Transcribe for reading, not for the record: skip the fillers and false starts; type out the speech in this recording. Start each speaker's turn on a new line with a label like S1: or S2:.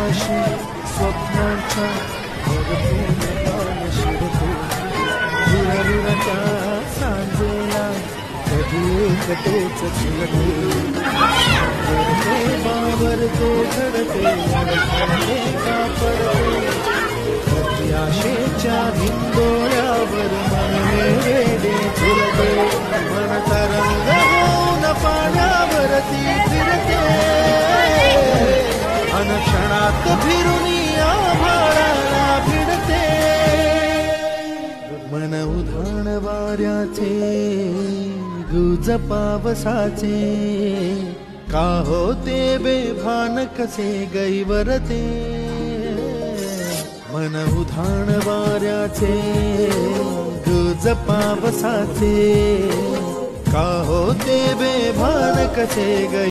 S1: आकाशी स्वप्नांच्या भरपूर शिरतो रुराच्या सांजेला कधी एकटेच चिरते बावरते घडते अडखळते का पडते आशेच्या हिंदोळ्यावर मन वेडे झुलते मन तरंग होऊन पाण्यावरती फिरते अनक्षणात फिरून आभाळाला भिडते मन उधाण वाऱ्याचे गुज पावसाचे का होते बेभान कसे गैवरते मन उधाण वाऱ्याचे गुज पावसाचे का होते बेभान कसे गै